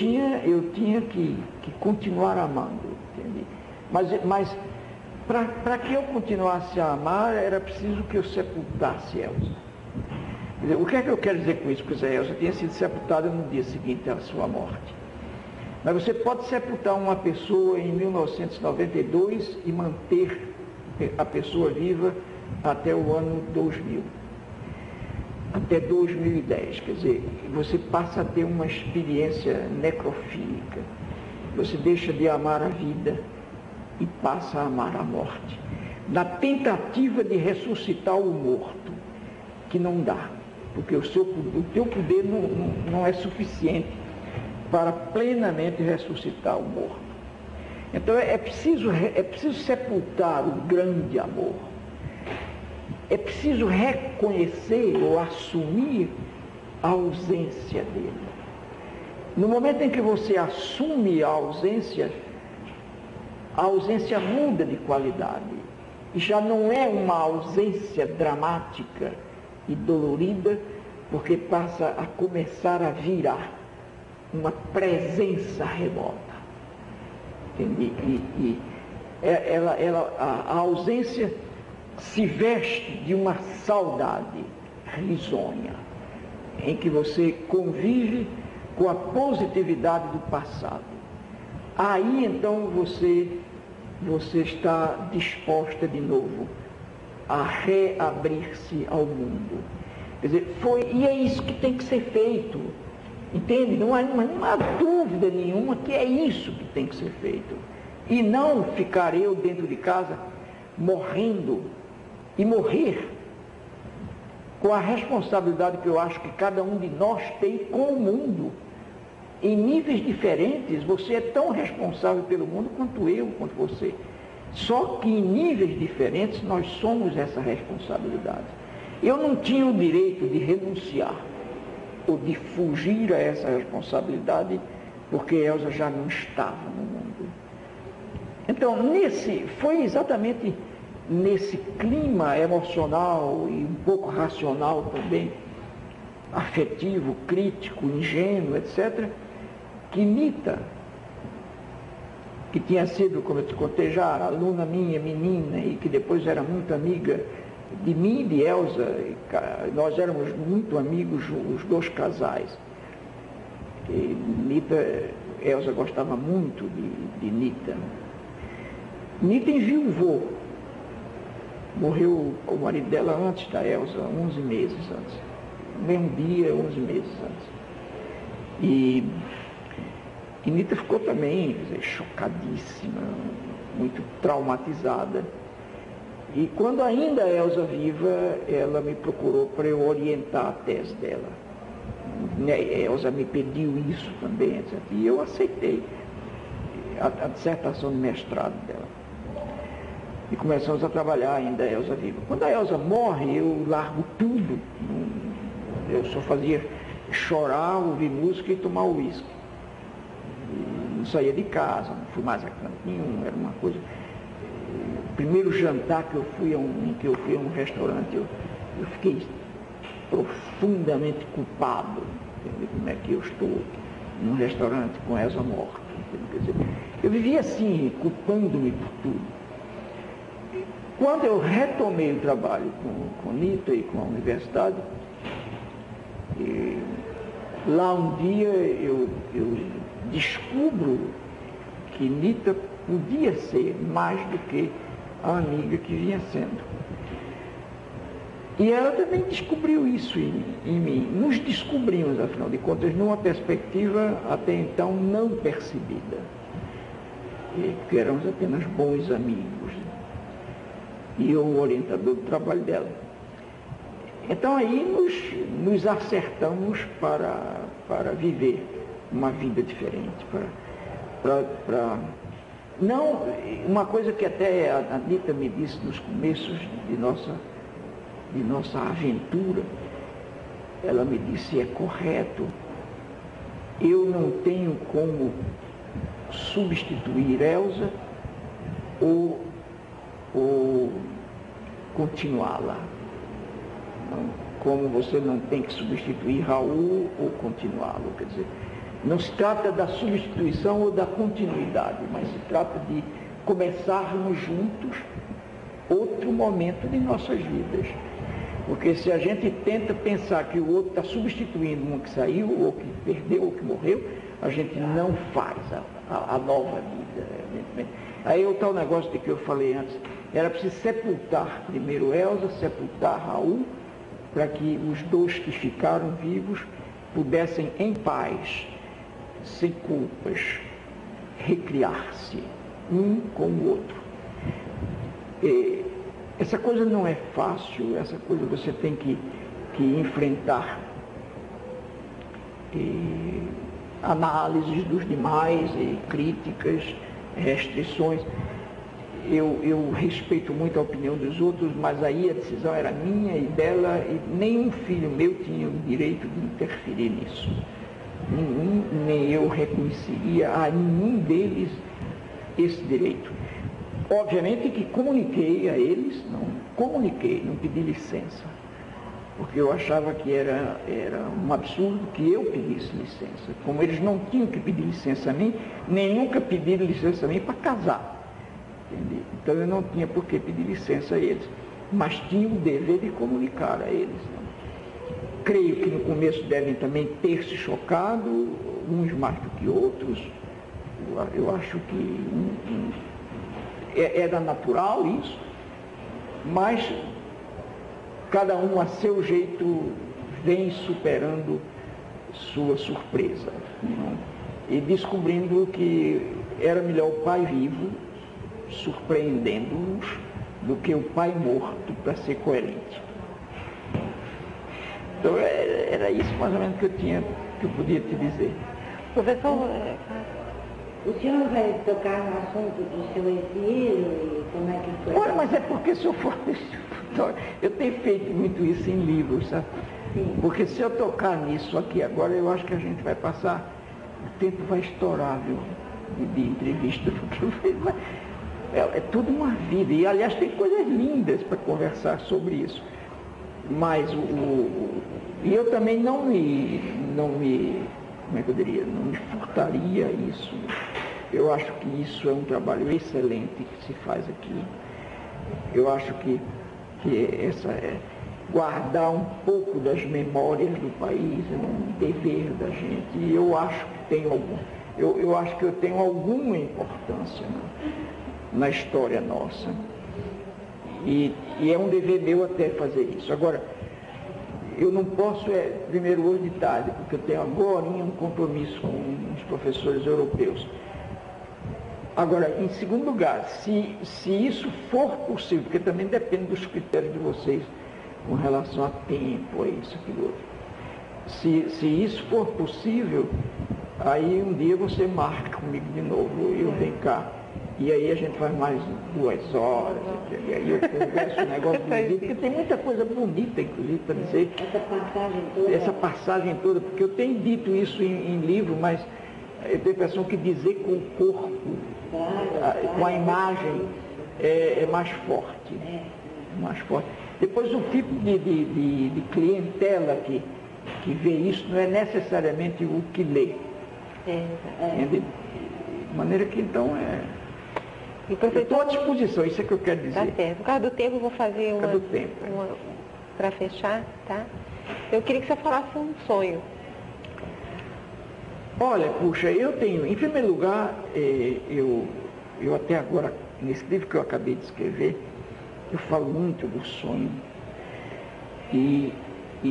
Speaker 2: tinha que continuar amando. Entende? Mas para que eu continuasse a amar, era preciso que eu sepultasse Elza. Quer dizer, o que é que eu quero dizer com isso? Porque Elza tinha sido sepultada no dia seguinte à sua morte. Mas você pode sepultar uma pessoa em 1992 e manter a pessoa viva até o ano 2000, até 2010. Quer dizer, você passa a ter uma experiência necrofílica. Você deixa de amar a vida e passa a amar a morte, na tentativa de ressuscitar o morto, que não dá, porque o teu poder não é suficiente para plenamente ressuscitar o morto. Então é preciso sepultar o grande amor. É preciso reconhecer ou assumir a ausência dele. No momento em que você assume a ausência muda de qualidade. E já não é uma ausência dramática e dolorida, porque passa a começar a virar uma presença remota. Entende? A ausência se veste de uma saudade risonha, em que você convive com a positividade do passado. Aí então você está disposta de novo a reabrir-se ao mundo. Quer dizer, e é isso que tem que ser feito. Entende? Não há dúvida nenhuma que é isso que tem que ser feito. E não ficar eu dentro de casa morrendo e morrer com a responsabilidade que eu acho que cada um de nós tem com o mundo. Em níveis diferentes, você é tão responsável pelo mundo quanto eu, quanto você. Só que em níveis diferentes nós somos essa responsabilidade. Eu não tinha o direito de renunciar ou de fugir a essa responsabilidade, porque Elza já não estava no mundo. Então, foi exatamente nesse clima emocional e um pouco racional também, afetivo, crítico, ingênuo, etc., que Nita, que tinha sido, como eu te contei já, aluna minha, menina, e que depois era muito amiga de mim e de Elza, nós éramos muito amigos, os dois casais. E Elza gostava muito de Nita. Nita enviuvou, morreu o marido dela antes da Elza, 11 meses antes. No mesmo dia, 11 meses antes. E Nita ficou também, quer dizer, chocadíssima, muito traumatizada. E quando ainda a Elza viva, ela me procurou para eu orientar a tese dela. A Elza me pediu isso também, etc. E eu aceitei a dissertação de mestrado dela. E começamos a trabalhar ainda a Elza viva. Quando a Elza morre, eu largo tudo. Eu só fazia chorar, ouvir música e tomar uísque. Não saía de casa, não fui mais a canto nenhum, era uma coisa... O primeiro jantar que eu fui a um restaurante, eu fiquei profundamente culpado, entendeu? Como é que eu estou aqui. num restaurante com Elza morta. Quer dizer, eu vivia assim, culpando-me por tudo. Quando eu retomei o trabalho com Nita e com a universidade, lá um dia eu descubro que Nita podia ser mais do que a amiga que vinha sendo. E ela também descobriu isso em mim. Nos descobrimos, afinal de contas, numa perspectiva até então não percebida. Porque éramos apenas bons amigos. E eu, o orientador do trabalho dela. Então aí nos acertamos para viver uma vida diferente. Não, uma coisa que até a Nita me disse nos começos de nossa aventura, ela me disse, é correto, eu não tenho como substituir Elza ou continuá-la. Como você não tem que substituir Raul ou continuá-lo. Quer dizer, não se trata da substituição ou da continuidade, mas se trata de começarmos juntos outro momento de nossas vidas. Porque se a gente tenta pensar que o outro está substituindo um que saiu, ou que perdeu, ou que morreu, a gente não faz a nova vida. Aí o tal negócio de que eu falei antes, era preciso sepultar primeiro Elza, sepultar Raul, para que os dois que ficaram vivos pudessem, em paz, sem culpas, recriar-se um com o outro. Essa coisa não é fácil, essa coisa você tem que enfrentar análises dos demais, críticas, restrições. Eu respeito muito a opinião dos outros, mas aí a decisão era minha e dela, e nenhum filho meu tinha o direito de interferir nisso. Nem eu reconheceria a nenhum deles esse direito. Obviamente que comuniquei a eles, não pedi licença, porque eu achava que era um absurdo que eu pedisse licença. Como eles não tinham que pedir licença a mim, nem nunca pediram licença a mim para casar. Entende? Então eu não tinha por que pedir licença a eles, mas tinha o dever de comunicar a eles. Creio que no começo devem também ter se chocado, uns mais do que outros. Eu acho que era natural isso, mas cada um a seu jeito vem superando sua surpresa, e descobrindo que era melhor o pai vivo surpreendendo-os do que o pai morto para ser coerente. Então era isso mais ou menos que eu podia te dizer.
Speaker 1: Professor,
Speaker 3: o senhor vai tocar no assunto do seu exílio e como é que foi?
Speaker 2: Olha, mas é porque se eu for... Eu tenho feito muito isso em livros, sabe? Sim. Porque se eu tocar nisso aqui agora, eu acho que a gente vai passar... O tempo vai estourar, viu? De entrevista, porque é tudo uma vida. E, aliás, tem coisas lindas para conversar sobre isso. Mas e eu também não me... Como é que eu diria? Não me furtaria isso. Eu acho que isso é um trabalho excelente que se faz aqui. Eu acho que essa guardar um pouco das memórias do país é um dever da gente. E eu acho que eu acho que eu tenho alguma importância na história nossa. E é um dever meu até fazer isso. Agora, eu não posso, primeiro hoje de tarde, porque eu tenho agora um compromisso com os professores europeus. Agora, em segundo lugar, se isso for possível, porque também depende dos critérios de vocês com relação a tempo, a isso, aquilo outro. Se isso for possível, aí um dia você marca comigo de novo, eu venho cá. E aí a gente faz mais 2 horas, e aí eu converso o negócio do livro, porque tem muita coisa bonita, inclusive, para dizer. Essa passagem toda, porque eu tenho dito isso em livro, mas eu tenho a impressão que dizer com o corpo, com a imagem, é mais forte. Mais forte. Depois, o tipo de clientela que vê isso não é necessariamente o que lê. Entende? De maneira que, então,
Speaker 1: E, professor,
Speaker 2: eu estou à disposição, isso é que eu quero dizer.
Speaker 1: Tá certo. Por causa do tempo, eu vou fazer uma para fechar, tá? Eu queria que você falasse um sonho.
Speaker 2: Olha, puxa, eu tenho, em primeiro lugar, eu até agora, nesse livro que eu acabei de escrever, eu falo muito do sonho. E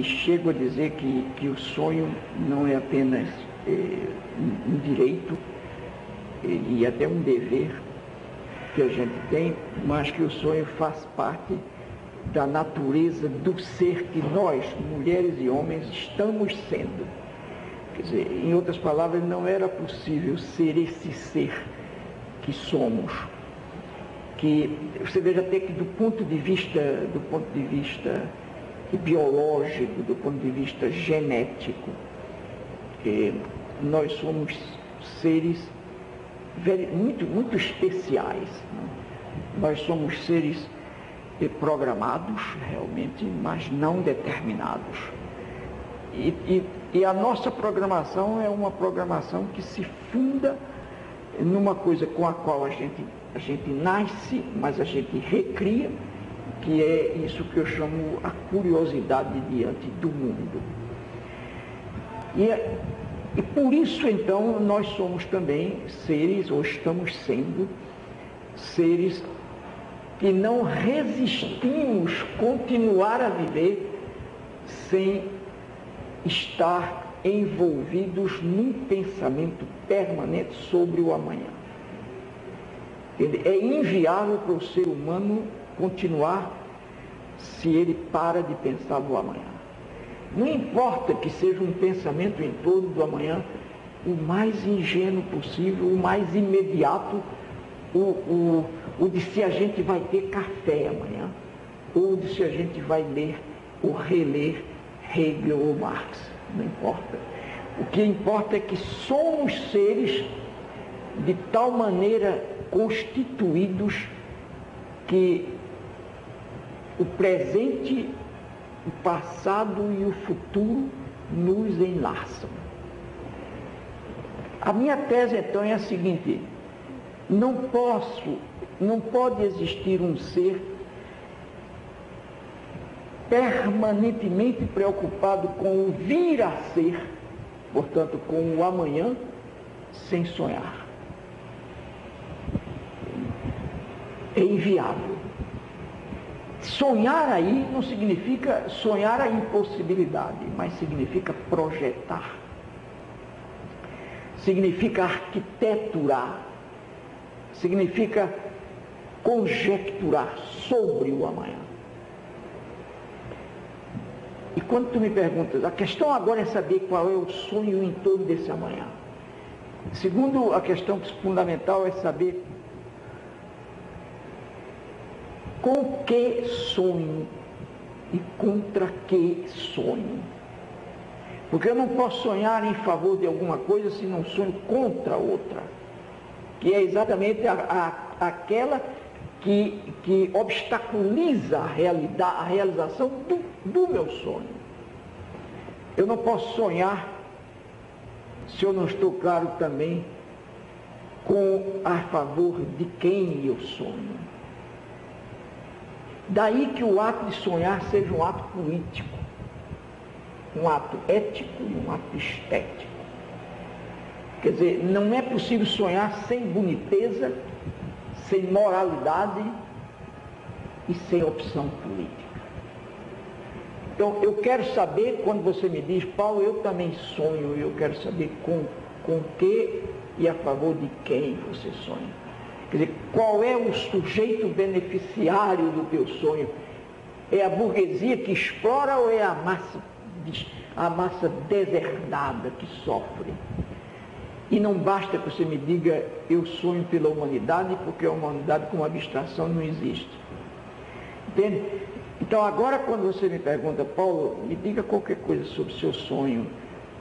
Speaker 2: chego a dizer que o sonho não é apenas um direito e até um dever que a gente tem, mas que o sonho faz parte da natureza do ser que nós, mulheres e homens, estamos sendo. Quer dizer, em outras palavras, não era possível ser esse ser que somos. Que você veja até que do ponto de vista biológico, do ponto de vista genético, nós somos seres muito especiais. Né? Nós somos seres programados, realmente, mas não determinados. E a nossa programação é uma programação que se funda numa coisa com a qual a gente nasce, mas a gente recria, que é isso que eu chamo a curiosidade diante do mundo. E por isso, então, nós somos também seres, ou estamos sendo, seres que não resistimos continuar a viver sem estar envolvidos num pensamento permanente sobre o amanhã. É inviável para o ser humano continuar se ele para de pensar no amanhã. Não importa que seja um pensamento em torno do amanhã o mais ingênuo possível, o mais imediato, o de se a gente vai ter café amanhã, ou de se a gente vai ler ou reler Hegel ou Marx. Não importa. O que importa é que somos seres de tal maneira constituídos que o presente, o passado e o futuro nos enlaçam. A minha tese, então, é a seguinte: não pode existir um ser permanentemente preocupado com o vir a ser, portanto, com o amanhã, sem sonhar. É inviável. Sonhar aí não significa sonhar a impossibilidade, mas significa projetar. Significa arquiteturar. Significa conjecturar sobre o amanhã. E quando tu me perguntas, a questão agora é saber qual é o sonho em torno desse amanhã. Segundo, a questão fundamental é saber com que sonho e contra que sonho. Porque eu não posso sonhar em favor de alguma coisa se não sonho contra outra, que é exatamente aquela que obstaculiza a realização do meu sonho. Eu não posso sonhar se eu não estou claro também a favor de quem eu sonho. Daí que o ato de sonhar seja um ato político, um ato ético e um ato estético. Quer dizer, não é possível sonhar sem boniteza, sem moralidade e sem opção política. Então, eu quero saber, quando você me diz, Paulo, eu também sonho, eu quero saber com que e a favor de quem você sonha. Quer dizer, qual é o sujeito beneficiário do teu sonho? É a burguesia que explora ou é a massa deserdada que sofre? E não basta que você me diga, eu sonho pela humanidade, porque a humanidade como abstração não existe. Entende? Então agora quando você me pergunta, Paulo, me diga qualquer coisa sobre o seu sonho,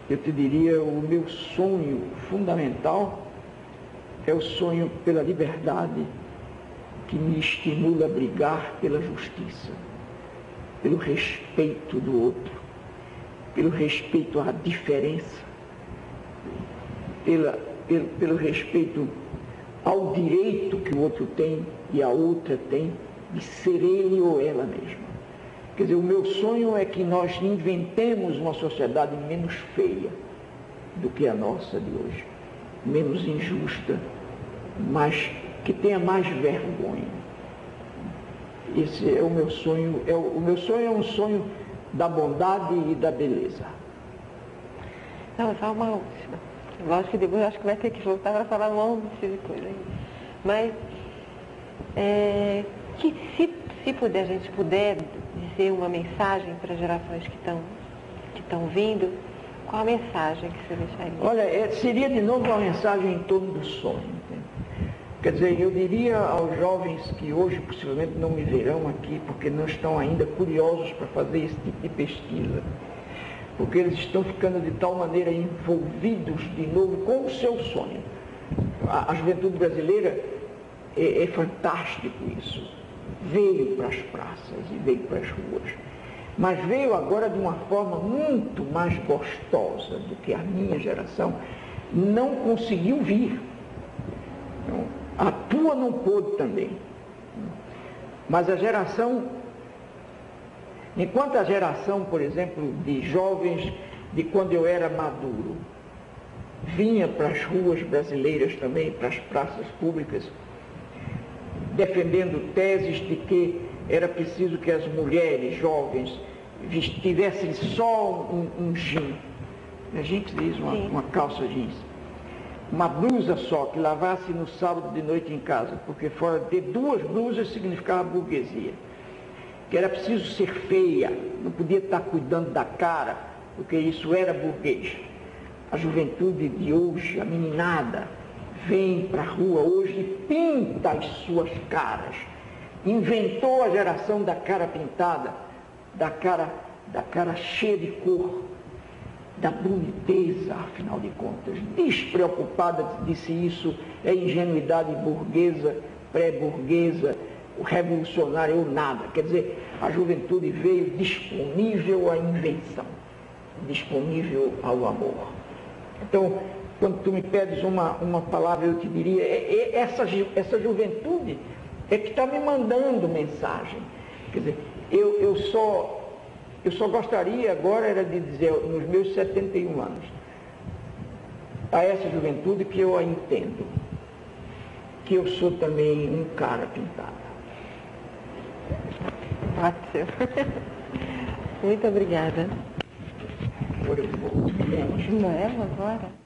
Speaker 2: eu te diria, o meu sonho fundamental é o sonho pela liberdade, que me estimula a brigar pela justiça, pelo respeito do outro, pelo respeito à diferença. pelo respeito ao direito que o outro tem e a outra tem de ser ele ou ela mesma. Quer dizer, o meu sonho é que nós inventemos uma sociedade menos feia do que a nossa de hoje, menos injusta, mas que tenha mais vergonha. Esse é o meu sonho. O meu sonho é um sonho da bondade e da beleza.
Speaker 1: Não, só uma última. Lógico que depois eu acho que vai ter que voltar para falar um monte de coisa aí. Mas, que se a gente puder dizer uma mensagem para as gerações que estão vindo, qual a mensagem que você deixaria?
Speaker 2: Olha, seria de novo uma mensagem em torno do sonho. Entende? Quer dizer, eu diria aos jovens que hoje possivelmente não me verão aqui, porque não estão ainda curiosos para fazer esse tipo de pesquisa, porque eles estão ficando de tal maneira envolvidos de novo com o seu sonho. A juventude brasileira é fantástico isso. Veio para as praças e veio para as ruas, mas veio agora de uma forma muito mais gostosa do que a minha geração não conseguiu vir. Então, a tua não pôde também. Mas a geração, enquanto a geração, por exemplo, de jovens de quando eu era maduro, vinha para as ruas brasileiras também, para as praças públicas, defendendo teses de que era preciso que as mulheres jovens tivessem só um jeans. A gente diz uma calça jeans. Uma blusa só, que lavasse no sábado de noite em casa, porque fora de 2 blusas significava burguesia. Que era preciso ser feia, não podia estar cuidando da cara, porque isso era burguês. A juventude de hoje, a meninada, vem para a rua hoje e pinta as suas caras. Inventou a geração da cara pintada, da cara cheia de cor, da boniteza, afinal de contas. Despreocupada de se isso é ingenuidade burguesa, pré-burguesa, revolucionária ou nada. Quer dizer, a juventude veio disponível à invenção, disponível ao amor. Então, quando tu me pedes uma palavra, eu te diria, essa juventude é que está me mandando mensagem. Quer dizer, eu só gostaria agora era de dizer, nos meus 71 anos, a essa juventude que eu a entendo, que eu sou também um cara pintado.
Speaker 1: Ótimo. Muito obrigada.
Speaker 2: Agora eu vou.
Speaker 1: Não é agora?